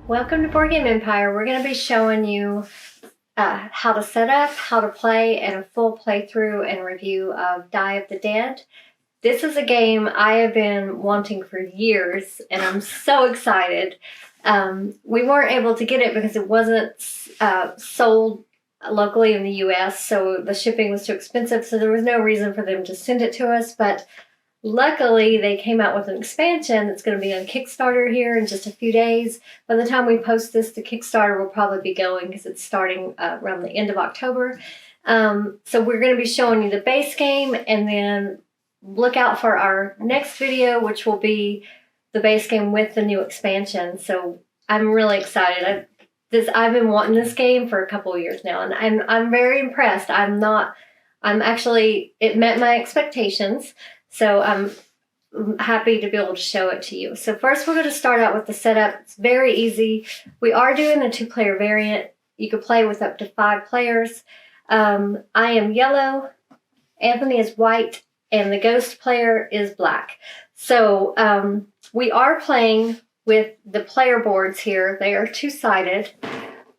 Welcome to Board Game Empire. We're going to be showing you how to set up, how to play, and a full playthrough and review of Die of the Dead. This is a game I have been wanting for years, and I'm so excited. We weren't able to get it because it wasn't sold locally in the US, so the shipping was too expensive, so there was no reason for them to send it to us, but luckily, they came out with an expansion that's going to be on Kickstarter here in just a few days. By the time we post this, the Kickstarter will probably be going because it's starting around the end of October. So we're going to be showing you the base game, and then look out for our next video, which will be the base game with the new expansion. So I'm really excited. I've been wanting this game for a couple of years now, and I'm very impressed. It met my expectations. So I'm happy to be able to show it to you. So first we're going to start out with the setup. It's very easy. We are doing a 2-player variant. You can play with up to 5 players. I am yellow, Anthony is white, and the ghost player is black. So we are playing with the player boards here. They are 2-sided.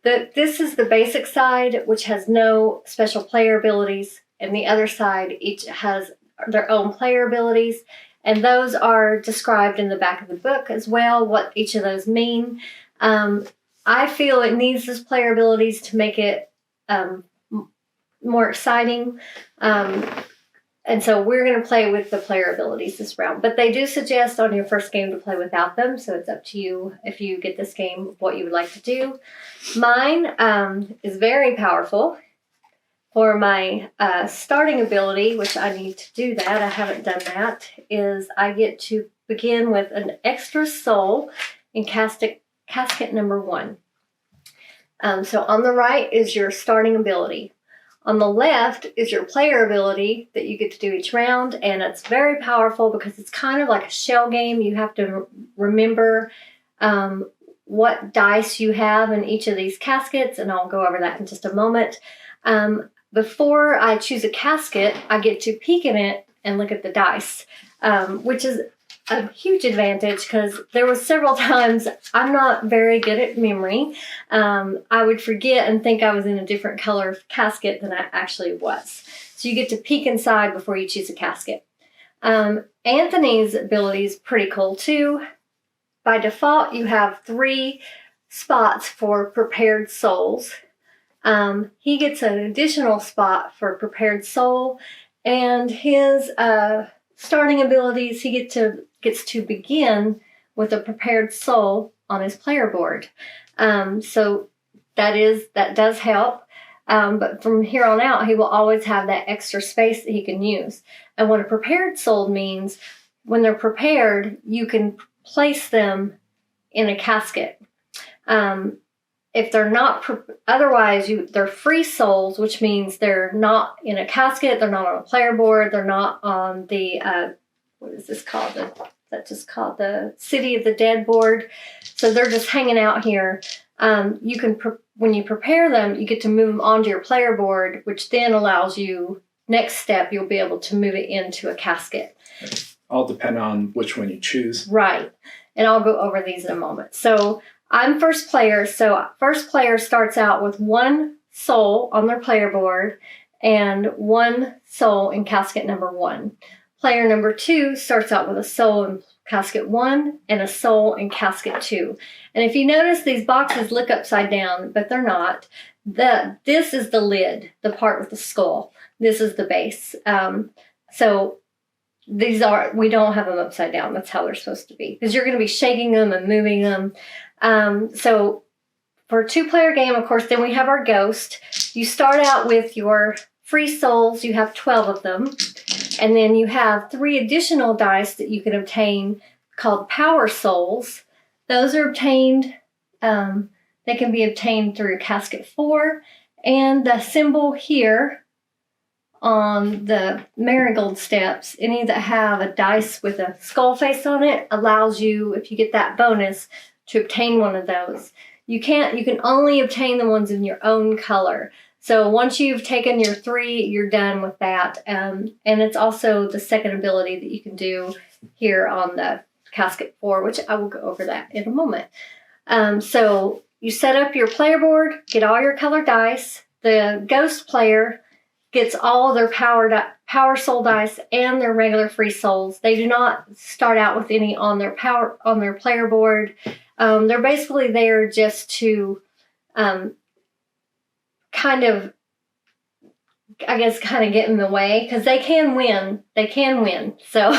This is the basic side, which has no special player abilities, and the other side each has their own player abilities, and those are described in the back of the book as well, what each of those mean. I feel it needs those player abilities to make it more exciting, and so we're going to play with the player abilities this round, but they do suggest on your first game to play without them, so it's up to you if you get this game what you would like to do. Mine is very powerful. For my starting ability, which I need to do that, I haven't done that, is I get to begin with an extra soul in casket number 1. So on the right is your starting ability. On the left is your player ability that you get to do each round, and it's very powerful because it's kind of like a shell game. You have to remember what dice you have in each of these caskets, and I'll go over that in just a moment. Before I choose a casket, I get to peek in it and look at the dice, which is a huge advantage because there were several times I'm not very good at memory. I would forget and think I was in a different color casket than I actually was. So you get to peek inside before you choose a casket. Anthony's ability is pretty cool too. By default, you have 3 spots for prepared souls. He gets an additional spot for prepared soul, and his starting abilities, he gets to begin with a prepared soul on his player board. So that does help. But from here on out, he will always have that extra space that he can use. And what a prepared soul means, when they're prepared, you can place them in a casket. If they're not, otherwise they're free souls, which means they're not in a casket, they're not on a player board, they're not on the, what is this called? That's just called the City of the Dead board. So they're just hanging out here. You can, when you prepare them, you get to move them onto your player board, which then allows you, next step, you'll be able to move it into a casket. All depend on which one you choose. Right. And I'll go over these in a moment. So I'm first player, so first player starts out with 1 soul on their player board and 1 soul in casket number 1. Player number 2 starts out with a soul in casket 1 and a soul in casket 2. And if you notice, these boxes look upside down, but they're not. This is the lid, the part with the skull. This is the base. So we don't have them upside down. That's how they're supposed to be, because you're going to be shaking them and moving them. So for a 2-player game, of course, then we have our ghost. You start out with your free souls. You have 12 of them. And then you have 3 additional dice that you can obtain called power souls. Those are obtained, they can be obtained through casket 4. And the symbol here on the marigold steps, any that have a dice with a skull face on it, allows you, if you get that bonus, to obtain one of those. You can only obtain the ones in your own color. So once you've taken your 3, you're done with that. And it's also the second ability that you can do here on the casket 4, which I will go over that in a moment. So you set up your player board, get all your colored dice. The ghost player gets all their power soul dice and their regular free souls. They do not start out with any on their player board. They're basically there just to kind of get in the way, because they can win. So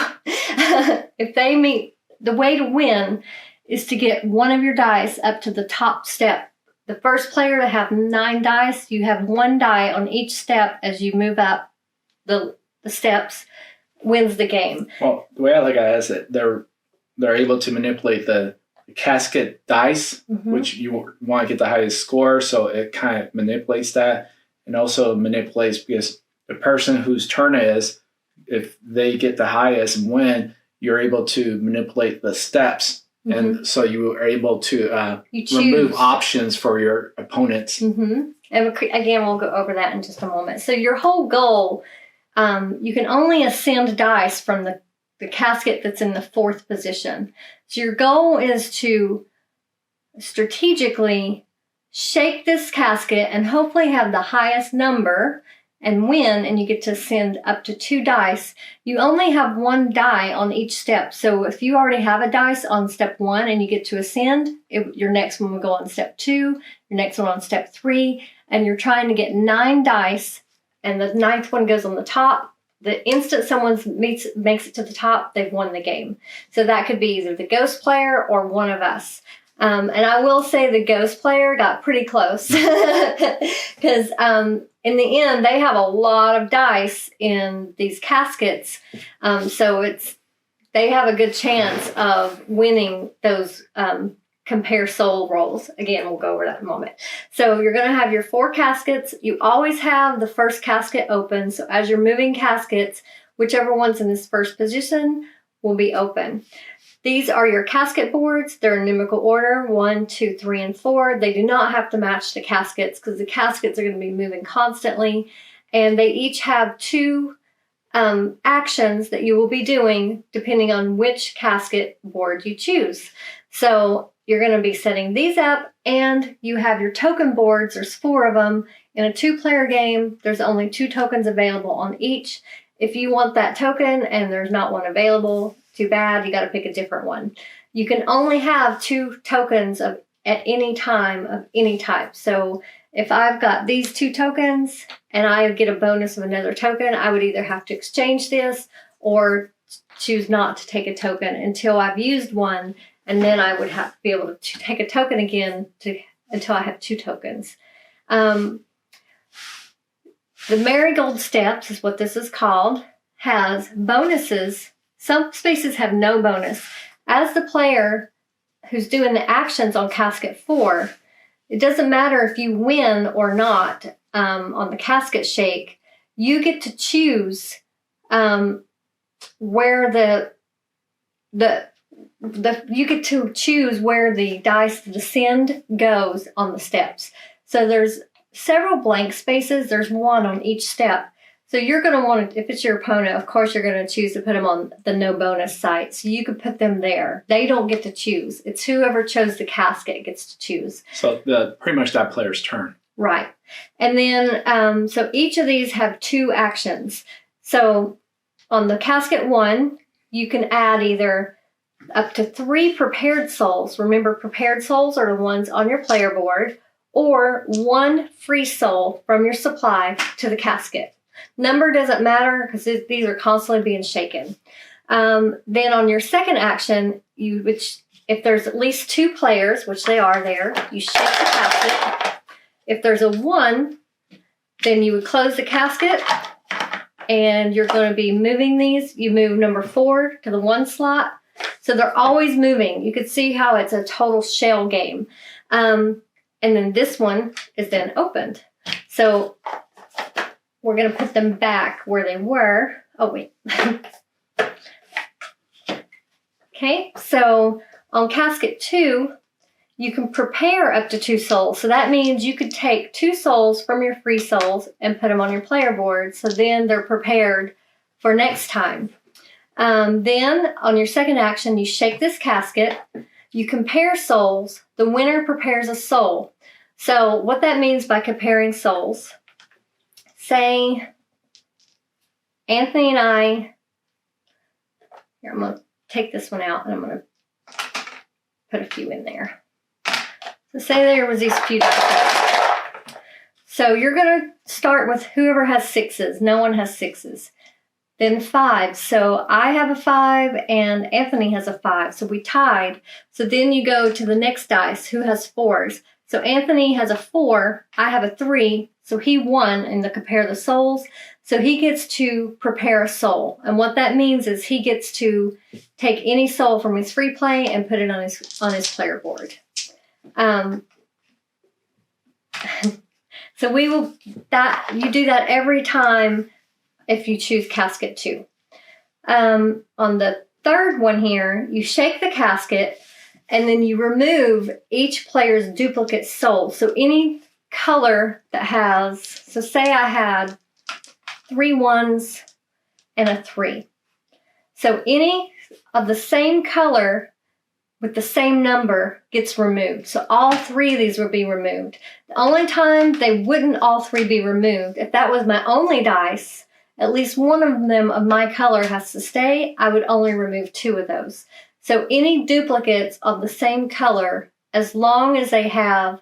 if they meet, the way to win is to get one of your dice up to the top step. The first player to have 9 dice, you have 1 die on each step as you move up the steps, wins the game. Well, the way I look at it is that they're able to manipulate the casket dice, which you want to get the highest score, so it kind of manipulates that, and also manipulates because the person whose turn it is, if they get the highest and win, you're able to manipulate the steps. And so you are able to remove options for your opponents. And again, we'll go over that in just a moment. So your whole goal, you can only ascend dice from the casket that's in the 4th position. So your goal is to strategically shake this casket and hopefully have the highest number and win, and you get to send up to 2 dice. You only have 1 die on each step. So if you already have a dice on step 1 and you get to ascend, your next one will go on step 2, your next one on step 3, and you're trying to get 9 dice, and the 9th one goes on the top. The instant someone makes it to the top, they've won the game. So that could be either the ghost player or one of us. And I will say the ghost player got pretty close because in the end, they have a lot of dice in these caskets. So they have a good chance of winning those compare soul rolls. Again, we'll go over that in a moment. So you're going to have your 4 caskets. You always have the first casket open. So as you're moving caskets, whichever one's in this first position will be open. These are your casket boards. They're in numerical order, 1, 2, 3, and 4. They do not have to match the caskets because the caskets are going to be moving constantly. And they each have 2 actions that you will be doing depending on which casket board you choose. So you're going to be setting these up, and you have your token boards. There's 4 of them. In a 2-player game, there's only 2 tokens available on each. If you want that token and there's not one available, too bad, you got to pick a different one. You can only have 2 tokens at any time of any type. So if I've got these 2 tokens and I get a bonus of another token, I would either have to exchange this or choose not to take a token until I've used one, and then I would have to be able to take a token again until I have 2 tokens. The Marigold Steps is what this is called, has bonuses. Some spaces have no bonus. As the player who's doing the actions on casket 4, it doesn't matter if you win or not on the casket shake. You get to choose where the dice descend goes on the steps. So there's several blank spaces. There's 1 on each step. So you're going to want to, if it's your opponent, of course you're going to choose to put them on the no bonus site. So you could put them there. They don't get to choose. It's whoever chose the casket gets to choose. So pretty much that player's turn. Right. And then, so each of these have 2 actions. So on the casket 1, you can add either up to 3 prepared souls. Remember, prepared souls are the ones on your player board, or 1 free soul from your supply to the casket. Number doesn't matter because these are constantly being shaken. Then on your second action, if there's at least 2 players, which they are there, you shake the casket. If there's a 1, then you would close the casket, and you're going to be moving these. You move number 4 to the 1 slot. So they're always moving. You can see how it's a total shell game. And then this one is then opened. So we're going to put them back where they were. Oh, wait. Okay, so on casket 2, you can prepare up to 2 souls. So that means you could take 2 souls from your free souls and put them on your player board. So then they're prepared for next time. Then on your second action, you shake this casket. you compare souls. The winner prepares a soul. So what that means by comparing souls, say Anthony and I, here I'm going to take this one out and I'm going to put a few in there. So say there was these few dice. So you're going to start with whoever has sixes. No one has sixes. Then five. So I have a 5 and Anthony has a 5. So we tied. So then you go to the next dice. Who has 4s? So Anthony has a 4. I have a 3. So he won in the compare the souls. So he gets to prepare a soul. And what that means is he gets to take any soul from his free play and put it on his player board. So you do that every time if you choose casket 2. On the third one here, you shake the casket and then you remove each player's duplicate soul. So any color that has, so say I had 3 1s and a 3. So any of the same color with the same number gets removed. So all 3 of these would be removed. The only time they wouldn't all 3 be removed, if that was my only dice, at least one of them of my color has to stay, I would only remove 2 of those. So any duplicates of the same color, as long as they at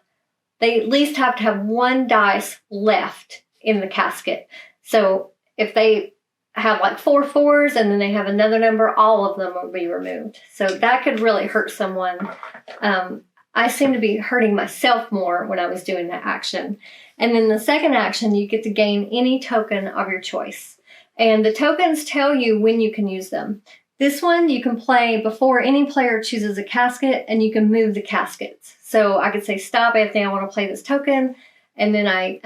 least have to have 1 dice left in the casket. So if they have like 4 4s and then they have another number, all of them will be removed. So that could really hurt someone. I seem to be hurting myself more when I was doing that action. And then the second action, you get to gain any token of your choice. And the tokens tell you when you can use them. This one you can play before any player chooses a casket, and you can move the caskets. So I could say, stop, Anthony, I want to play this token. And then I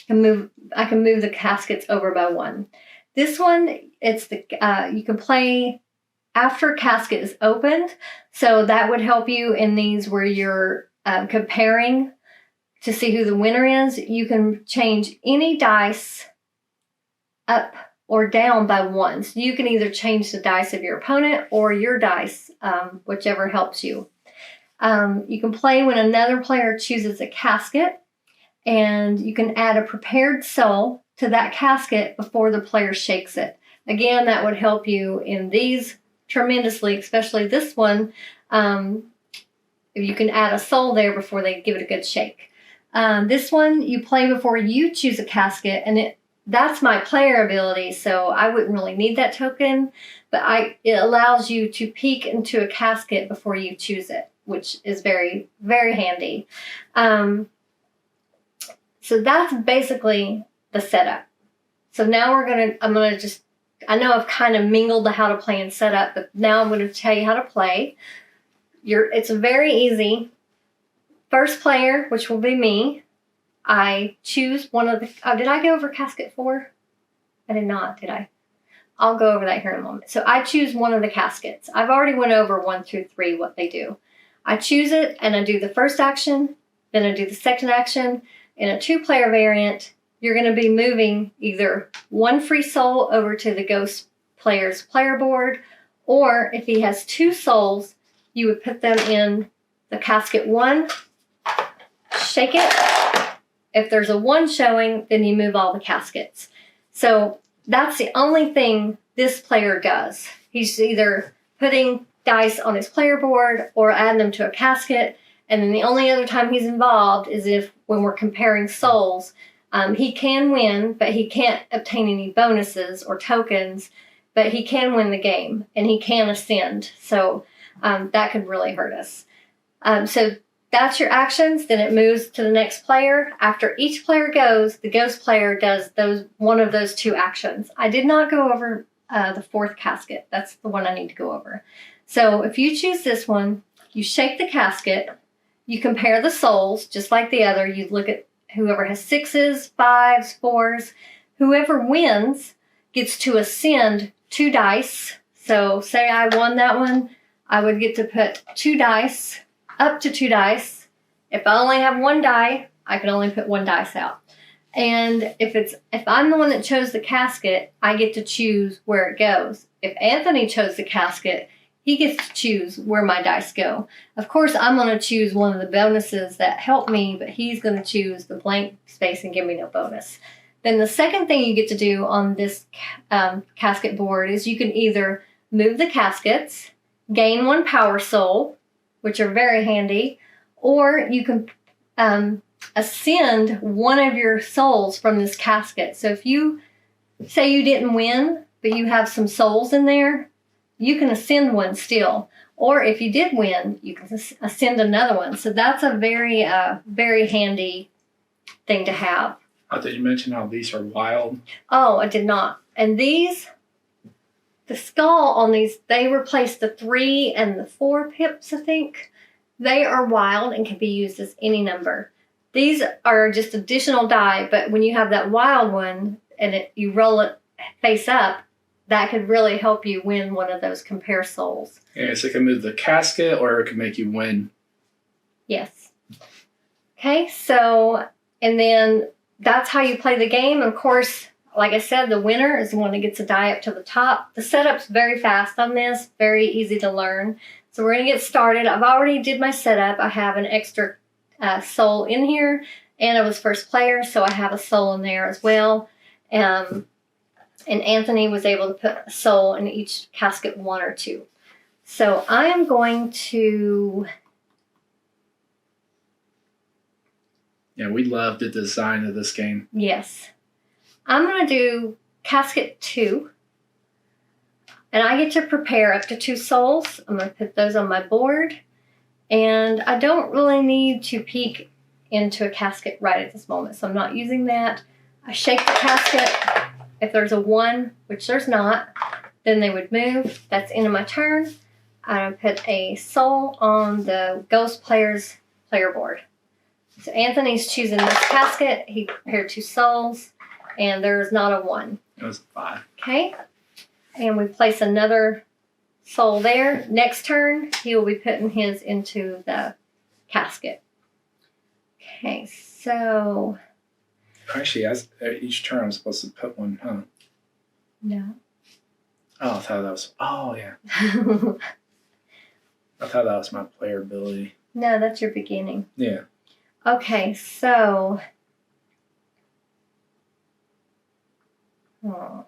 can move the caskets over by 1. This one, you can play after casket is opened. So that would help you in these where you're comparing to see who the winner is. You can change any dice up or down by 1. So you can either change the dice of your opponent or your dice, whichever helps you. You can play when another player chooses a casket, and you can add a prepared soul to that casket before the player shakes it. Again, that would help you in these tremendously, especially this one. If you can add a soul there before they give it a good shake. This one you play before you choose a casket, and that's my player ability, so I wouldn't really need that token, but it allows you to peek into a casket before you choose it, which is very, very handy. So that's basically the setup. So now I know I've kind of mingled the how to play and setup, but now I'm going to tell you how to play. It's very easy. First player, which will be me, I choose one of the... did I go over casket 4? I did not, did I? I'll go over that here in a moment. So I choose one of the caskets. I've already went over 1 through 3, what they do. I choose it, and I do the first action, then I do the second action. In a 2-player variant, you're going to be moving either 1 free soul over to the ghost player's player board, or if he has 2 souls, you would put them in the casket 1, shake it. If there's a 1 showing, then you move all the caskets. So that's the only thing this player does. He's either putting dice on his player board or adding them to a casket. And then the only other time he's involved is when we're comparing souls. He can win, but he can't obtain any bonuses or tokens, but he can win the game and he can ascend. So that could really hurt us. So that's your actions. Then it moves to the next player. After each player goes, the ghost player does one of those 2 actions. I did not go over the 4th casket. That's the one I need to go over. So if you choose this one, you shake the casket, you compare the souls, just like the other. You look at whoever has 6s, 5s, 4s. Whoever wins gets to ascend 2 dice. So say I won that one, I would get to put 2 dice, up to 2 dice. If I only have 1 die, I can only put 1 dice out. And if I'm the one that chose the casket, I get to choose where it goes. If Anthony chose the casket, he gets to choose where my dice go. Of course, I'm going to choose one of the bonuses that help me, but he's going to choose the blank space and give me no bonus. Then the second thing you get to do on this casket board is you can either move the caskets, gain 1 power soul, which are very handy, or you can ascend one of your souls from this casket. So if you say you didn't win, but you have some souls in there, you can ascend one still. Or if you did win, you can ascend another one. So that's a very, very handy thing to have. I thought you mentioned how these are wild. Oh, I did not. And these, the skull on these, they replace the 3 and the 4 pips, I think. They are wild and can be used as any number. These are just additional die, but when you have that wild one and you roll it face up, that could really help you win one of those compare souls. Yeah, so it can move the casket or it can make you win. Yes. Okay, so, and then that's how you play the game. Of course, like I said, the winner is the one that gets a die up to the top. The setup's very fast on this, very easy to learn. So we're going to get started. I've already did my setup. I have an extra soul in here, and I was first player, so I have a soul in there as well. And Anthony was able to put a soul in each casket, 1 or 2. So I am going to... Yeah, we love the design of this game. Yes. I'm going to do casket 2. And I get to prepare up to 2 souls. I'm going to put those on my board. And I don't really need to peek into a casket right at this moment, so I'm not using that. I shake the casket. If there's a 1, which there's not, then they would move. That's the end of my turn. I put a soul on the ghost player's player board. So Anthony's choosing this casket. He prepared 2 souls, and there's not a 1. It was a 5. Okay. And we place another soul there. Next turn, he will be putting his into the casket. Okay, so... Actually, as each turn, I'm supposed to put 1, huh? No. Oh, I thought that was... Oh, yeah. I thought that was my player ability. No, that's your beginning. Yeah. Okay, so... Oh.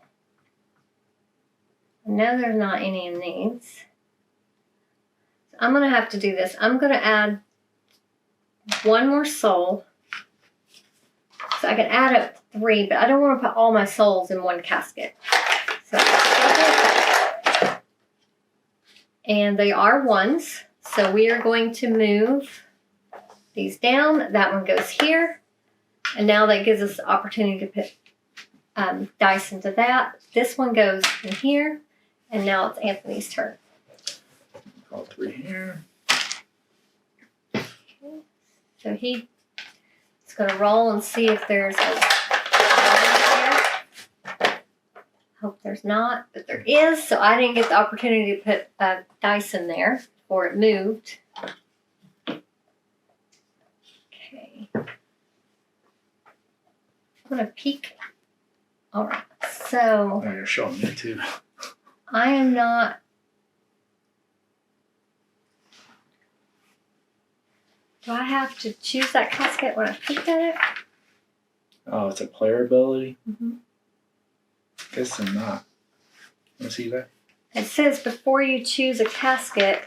No, there's not any in these. So I'm going to have to do this. I'm going to add 1 more soul. So I can add up 3, but I don't want to put all my souls in one casket. So, and they are 1s. So we are going to move these down. That one goes here. And now that gives us the opportunity to put dice into that. This one goes in here. And now it's Anthony's turn. All 3 here. Okay. So he's going to roll and see if there's a 1 here. Hope there's not, but there is. So I didn't get the opportunity to put dice in there before it moved. Okay. I'm going to peek. All right. So... Oh, you're showing me too. I am not... Do I have to choose that casket when I peek at it? Oh, it's a player ability? Mm-hmm. Guess I'm not. Want to see that? It says before you choose a casket,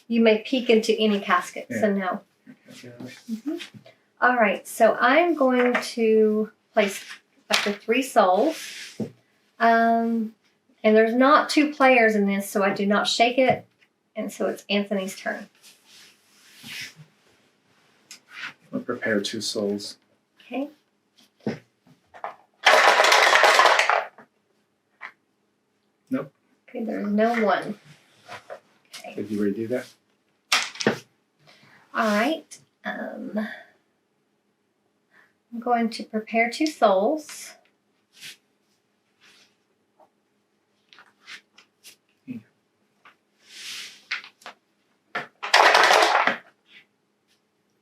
you may peek into any casket. Yeah. So no. Okay. Mm-hmm. All right. So I'm going to place up to 3 souls. And there's not 2 players in this, so I do not shake it. And so it's Anthony's turn. I'll prepare 2 souls. Okay. Nope. Okay, there's no 1. Okay. Did you redo that? All right. I'm going to prepare 2 souls.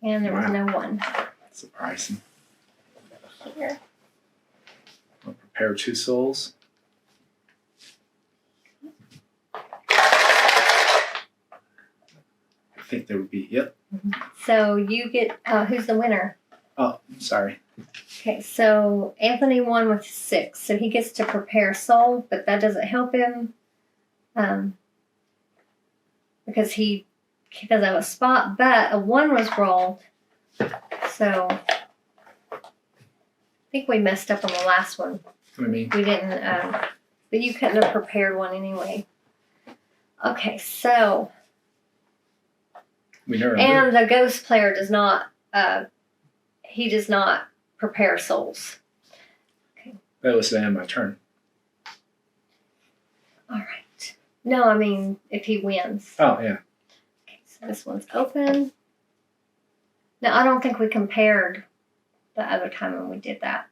And there was no 1. Surprising. Here. I'll prepare 2 souls. think there would be. Yep. So you get, who's the winner? Oh, sorry. Okay, so Anthony won with 6. So he gets to prepare soul, but that doesn't help him because he doesn't have a spot, but a 1 was rolled. So I think we messed up on the last one. What do you mean? We didn't, but you couldn't have prepared one anyway. Okay, so, We never and the ghost player does not, he does not prepare souls. That was the end of my turn. All right. No, I mean, if he wins. Oh, yeah. Okay, so this one's open. Now, I don't think we compared the other time when we did that.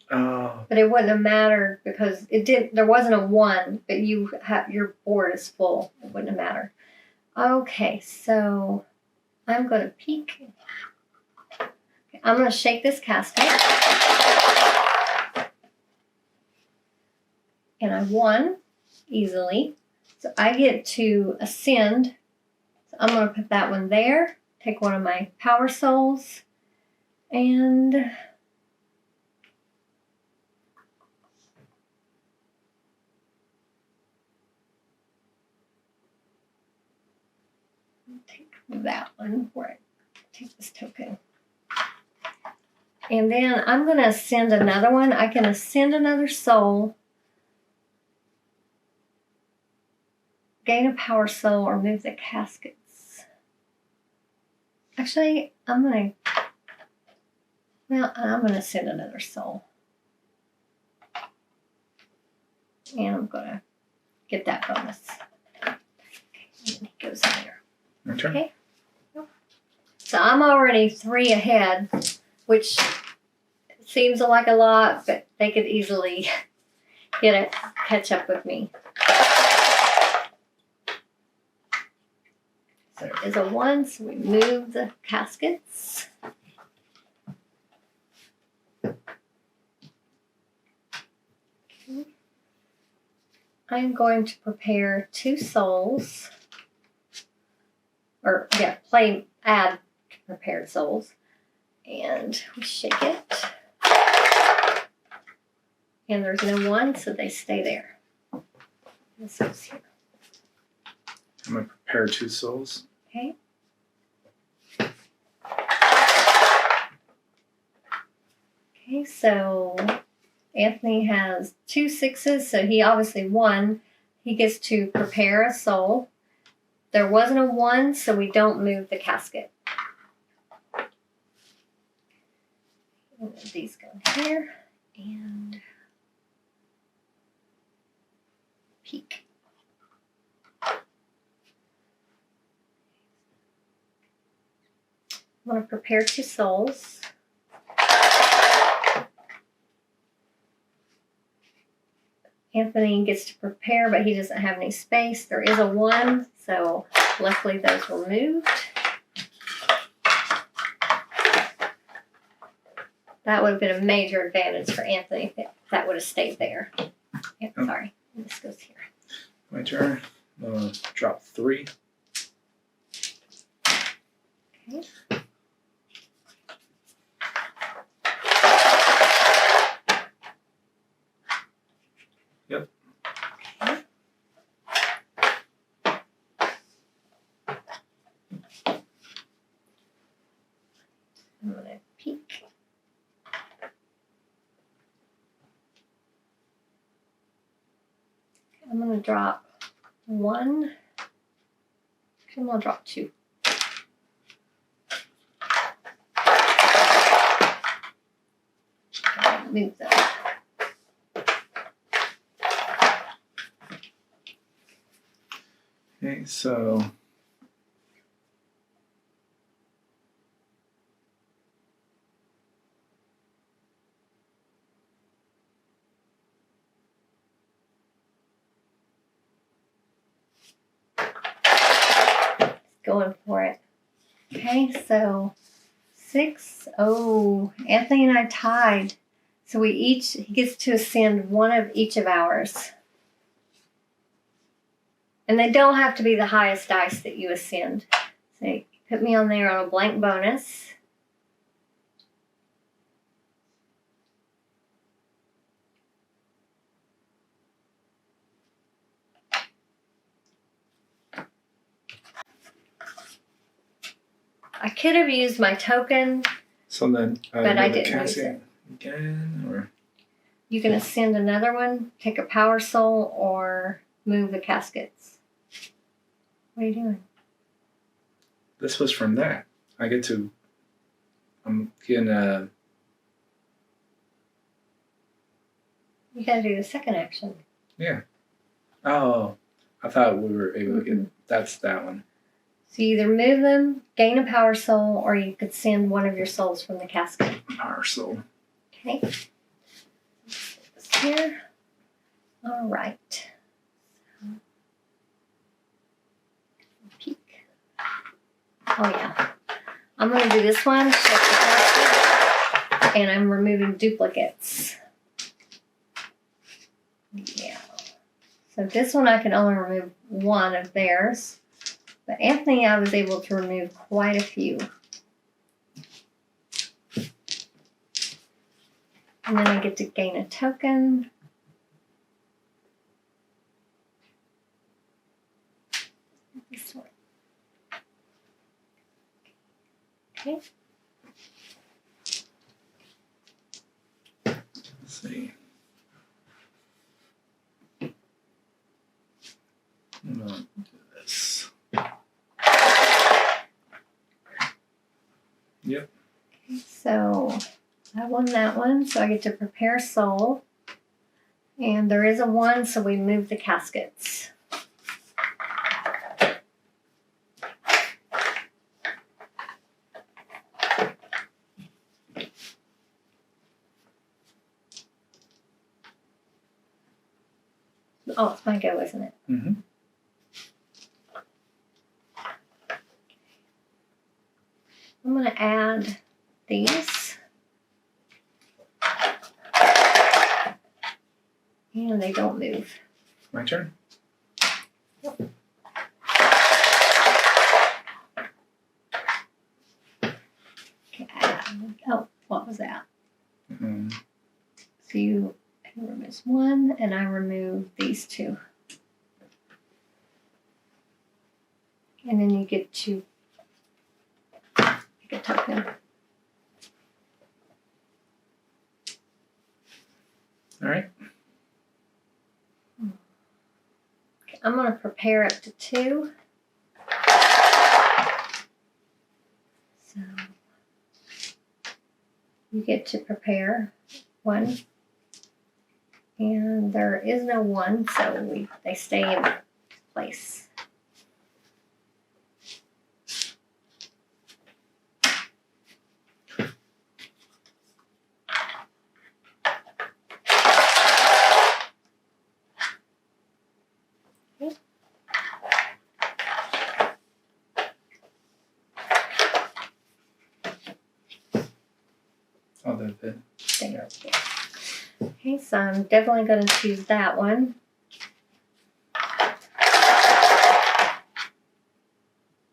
Oh. But it wouldn't have mattered because there wasn't a 1, but your board is full. It wouldn't have mattered. Okay, so I'm going to peek. Okay, I'm going to shake this casket. And I won easily. So I get to ascend. So I'm going to put that one there. Take one of my power souls. And take that one where I take this token. And then I'm going to ascend another one. I can ascend another soul, gain a power soul, or move the caskets. Actually, I'm going to send another soul. And I'm going to get that bonus. Okay, and it goes in there. Your turn. Okay. So I'm already 3 ahead, which seems like a lot, but they could easily catch up with me. So there is a 1, so we move the caskets. Okay. I'm going to prepare 2 souls. Add prepared souls. And we shake it. And there's no 1, so they stay there. This goes here. I'm going to prepare 2 souls. Okay. Okay, so Anthony has 2 6s, so he obviously won. He gets to prepare a soul. There wasn't a 1, so we don't move the casket. And these go here and peek. I'm going to prepare 2 souls. Anthony gets to prepare, but he doesn't have any space. There is a 1, so luckily those were moved. That would have been a major advantage for Anthony if that would have stayed there. Yeah, sorry, this goes here. My turn. Drop 3. Okay. Yep. Okay. I'm going to peek. I'm going to drop 1. Actually, I'm going to drop 2. Move that. Okay, so Going for it. Okay, so 6. Oh, Anthony and I tied. So he gets to ascend 1 of each of ours. And they don't have to be the highest dice that you ascend. So put me on there on a blank bonus. I could have used my token, So then, but I the didn't use casket it. again, or You can ascend another one, take a power soul, or move the caskets. What are you doing? this was from that. I get to. I'm getting a. You gotta do the second action. Yeah. Oh, I thought we were able to get. That's that one. So you either move them, gain a power soul, or you could send one of your souls from the casket. Power soul. Okay. This here. All right. Peek. Oh yeah. I'm gonna do this one. Check the casket, and I'm removing duplicates. Yeah. So this one I can only remove one of theirs. But Anthony, I was able to remove quite a few. And then I get to gain a token. This one. Okay. Let's see. I'm gonna do this. Yep. So I won that one, so I get to prepare soul. And there is a 1, so we move the caskets. Oh, it's my go, isn't it? Mm-hmm. I'm going to add these. And they don't move. My turn. Okay, oh, what was that? Mm-hmm. So you remove 1, and I remove these 2. And then you get to pick a token. All right. Okay, I'm going to prepare up to 2. So you get to prepare 1. And there is no 1, so they stay in place. Oh, that's it. There. Okay, so I'm definitely going to choose that one.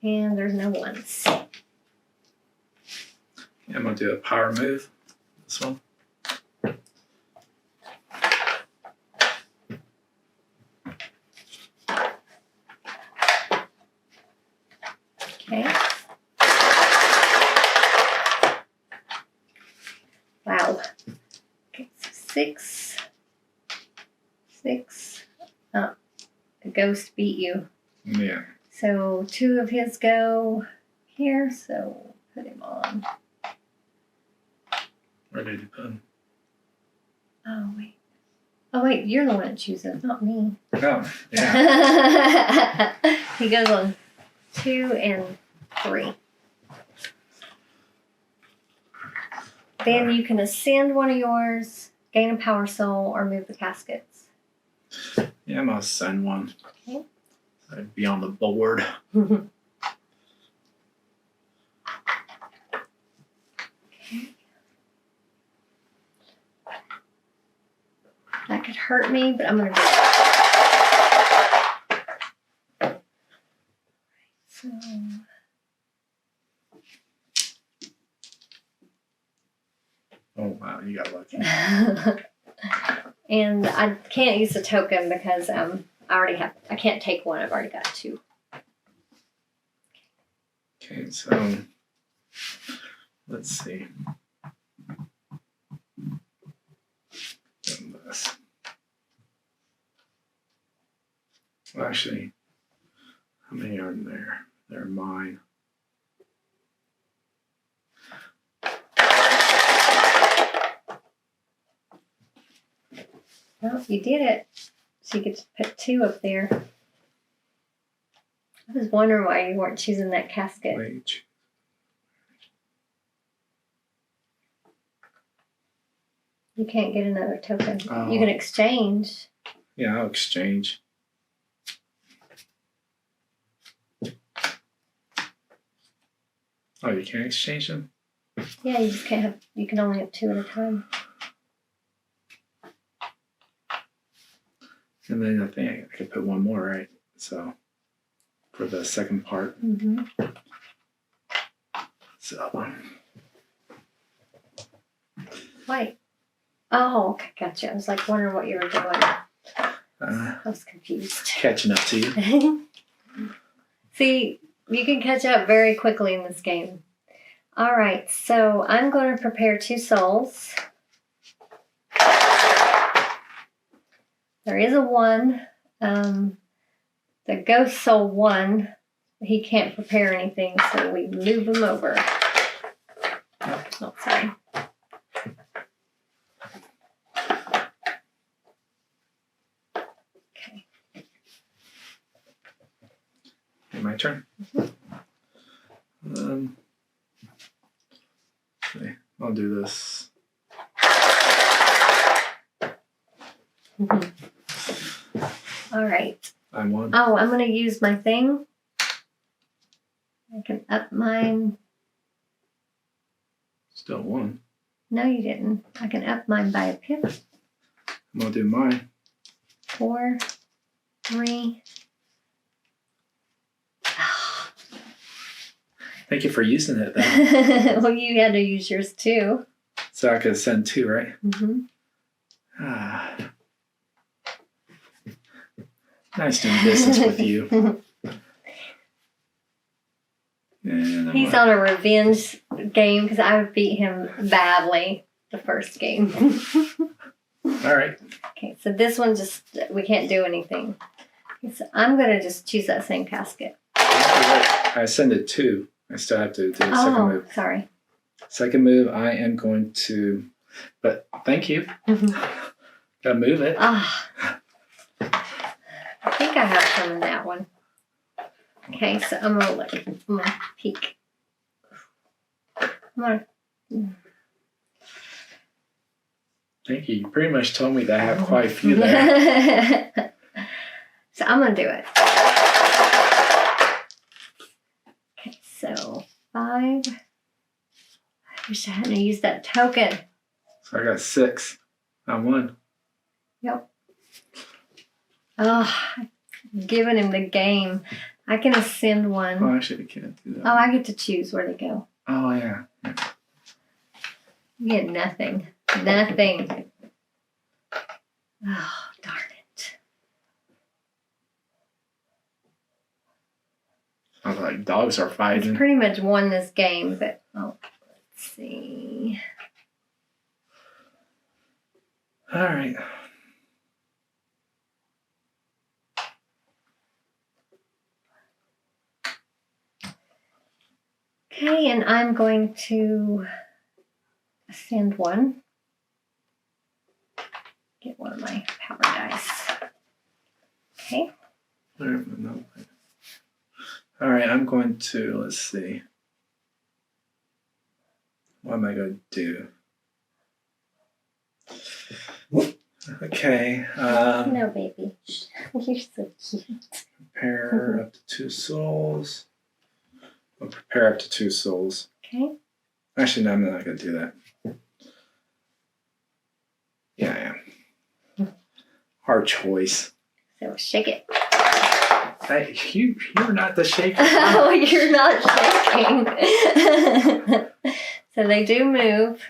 And there's no 1s. Yeah, I'm gonna do a power move. This one. Okay. Wow. Okay, so 6. 6. Oh, the ghost beat you. Yeah. So 2 of his go here, so put him on. Where did you put him? Oh, wait. Oh, wait, you're the one that chooses, not me. Oh, yeah. He goes on 2 and 3. Then you can ascend one of yours, gain a power soul, or move the caskets. Yeah, I'm gonna send one. Okay. So I'd be on the board. Okay. That could hurt me, but I'm going to do it. So Wow, you got lucky. And I can't use the token because I can't take one. I've already got 2. Okay, so let's see. And this. Well, actually, how many are in there? They're mine. Well, you did it. So you get to put 2 up there. I was wondering why you weren't choosing that casket. Wage. You can't get another token. Oh. You can exchange. Yeah, I'll exchange. Oh, you can't exchange them? Yeah, you just can't have. You can only have 2 at a time. And then I think I could put one more, right? So for the second part. Mm-hmm. So Wait. Oh, okay, gotcha. I was like wondering what you were doing. I was confused. catching up to you. See, you can catch up very quickly in this game. All right, so I'm going to prepare 2 souls. There is a 1. The ghost soul 1, he can't prepare anything, so we move him over. Oh, sorry. Okay. Okay, my turn. Okay, I'll do this. All right. I won. Oh, I'm going to use my thing. I can up mine. Still won. No, you didn't. I can up mine by a pip. I'm gonna do mine. 4, 3. Thank you for using it then. Well, you had to use yours too. So I could send 2, right? Mm-hmm. Ah. Nice doing business with you. And He's on a revenge game because I beat him badly the first game. all right. Okay, so this one we can't do anything. Okay, so I'm going to just choose that same casket. I send it 2. I still have to do the second move. Sorry. Second move, I am going to, but thank you. Gotta move it. I think I have some in that one. Okay, so I'm gonna look. I'm gonna peek. Thank you. You pretty much told me that I have quite a few there. So I'm gonna do it. Okay, so 5. I wish I hadn't used that token. So I got 6. I won. Yep. Oh, I've given him the game. I can ascend one. Oh, actually, I can't do that. Oh, I get to choose where to go. Oh, yeah. You get nothing. Nothing. Oh, darn it. I was like, dogs are He's fighting. pretty much won this game, but let's see. All right. Okay, and I'm going to ascend one. Get one of my power dice. Okay. No. All right, I'm going to, let's see. What am I going to do? Okay. No, baby. You're so cute. Prepare up to 2 souls. I'll prepare up to 2 souls. Okay. Actually, no, I'm not going to do that. Yeah, I am. Hard choice. So shake it. Hey, you're not the shaker. Oh, you're not shaking. So they do move.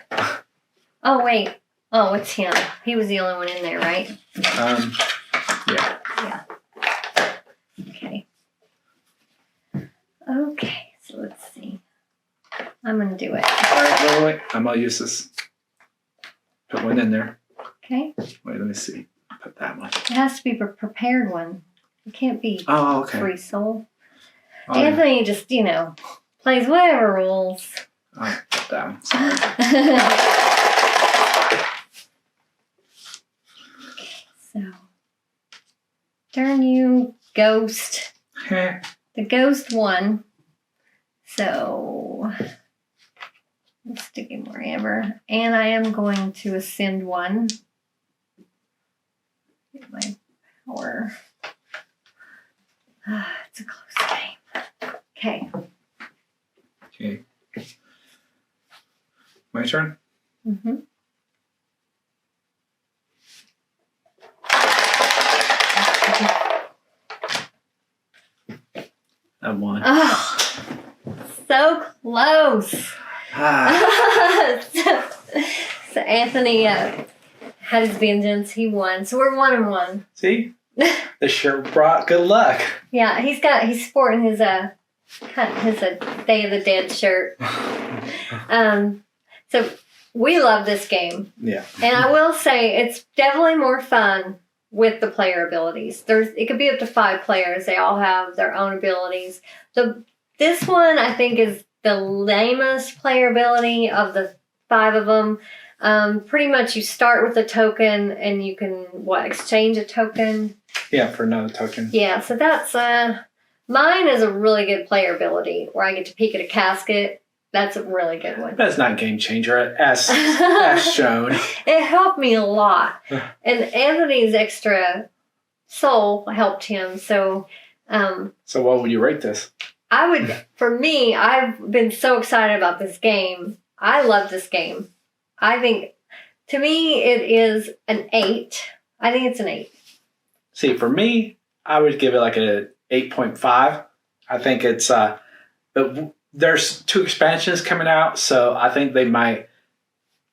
Oh, wait. Oh, it's him. He was the only one in there, right? Yeah. Yeah. Okay. Okay, so let's see. I'm going to do it. All right, wait. I'm going to use this. Put one in there. Okay. Wait, let me see. Put that one. It has to be a prepared one. It can't be Okay. free soul. Oh, yeah. Anthony just, plays whatever rules. Oh, put that one. Sorry. So, turn you, ghost. The ghost won. So, let's stick in wherever. And I am going to ascend one. Get my power. It's a close game. Okay. Okay. My turn? Mm-hmm. I won. Oh, so close. So Anthony had his vengeance. He won. So we're 1-1. See? The shirt brought good luck. Yeah, he's sporting his Day of the Dead shirt. So we love this game. Yeah. And I will say it's definitely more fun with the player abilities. It could be up to 5 players. They all have their own abilities. This one I think is the lamest player ability of the 5 of them. Pretty much you start with a token and you can exchange a token. Yeah, for another token. Yeah, so that's mine is a really good player ability where I get to peek at a casket. That's a really good one. That's not a game changer, as shown. It helped me a lot. And Anthony's extra soul helped him. So So what would you rate this? for me, I've been so excited about this game. I love this game. I think, to me, it is an 8. I think it's an 8. See, for me, I would give it like a 8.5. I think it's but there's 2 expansions coming out, so I think they might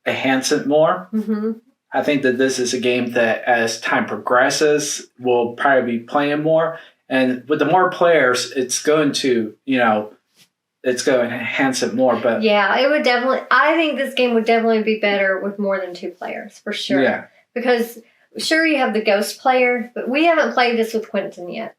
enhance it more. Mm-hmm. I think that this is a game that, as time progresses, we'll probably be playing more. And with the more players, it's going to, it's going to enhance it more. But yeah, it would definitely. I think this game would definitely be better with more than 2 players for sure. Yeah. Because sure you have the ghost player, but we haven't played this with Quentin yet.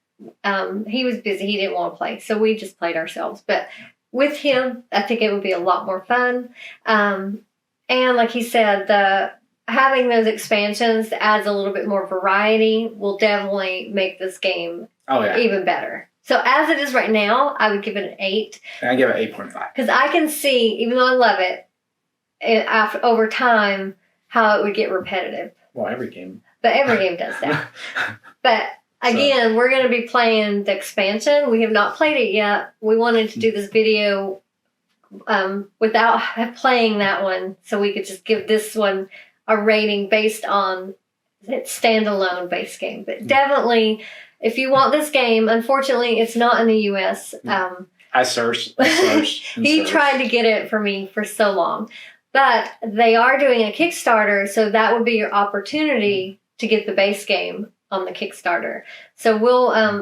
He was busy; he didn't want to play, so we just played ourselves. But with him, I think it would be a lot more fun. And like he said, having those expansions adds a little bit more variety. Will definitely make this game even better. So as it is right now, I would give it an 8. I give it 8.5. Because I can see, even though I love it, over time, how it would get repetitive. Well, every game. But every game does that. But again, we're going to be playing the expansion. We have not played it yet. We wanted to do this video without playing that one, so we could just give this one a rating based on its standalone base game. But definitely, if you want this game, unfortunately, it's not in the U.S. I searched. He tried to get it for me for so long. But they are doing a Kickstarter, so that would be your opportunity to get the base game on the Kickstarter. So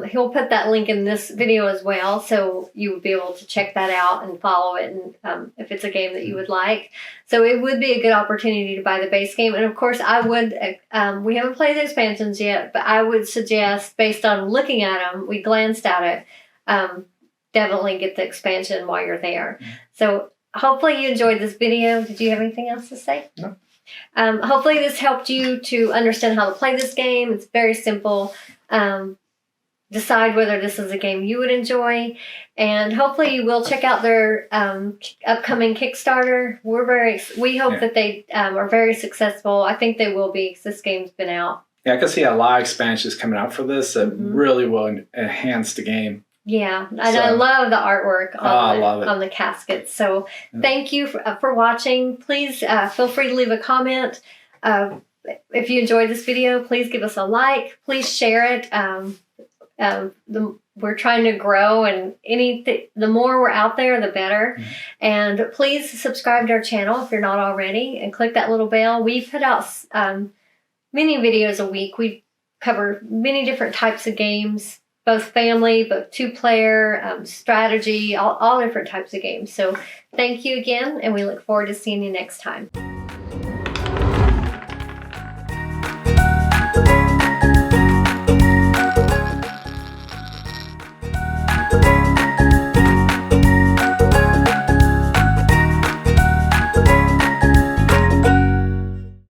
he'll put that link in this video as well, so you would be able to check that out and follow it, and if it's a game that you would like. So it would be a good opportunity to buy the base game. And of course, I would, we haven't played the expansions yet, but I would suggest, based on looking at them, we glanced at it, definitely get the expansion while you're there. So hopefully you enjoyed this video. Did you have anything else to say? No. Hopefully this helped you to understand how to play this game. It's very simple. Decide whether this is a game you would enjoy, and hopefully you will check out their upcoming Kickstarter. We hope that they are very successful. I think they will be, because this game's been out. Yeah, I can see a lot of expansions coming out for this that really will enhance the game. Yeah, and I love the artwork on the caskets. So thank you for watching. Please feel free to leave a comment. If you enjoyed this video, please give us a like. Please share it. The we're trying to grow, and the more we're out there, the better. Mm-hmm. And please subscribe to our channel if you're not already, and click that little bell. We put out many videos a week. We cover many different types of games, both family, both 2-player, strategy, all different types of games. So thank you again, and we look forward to seeing you next time.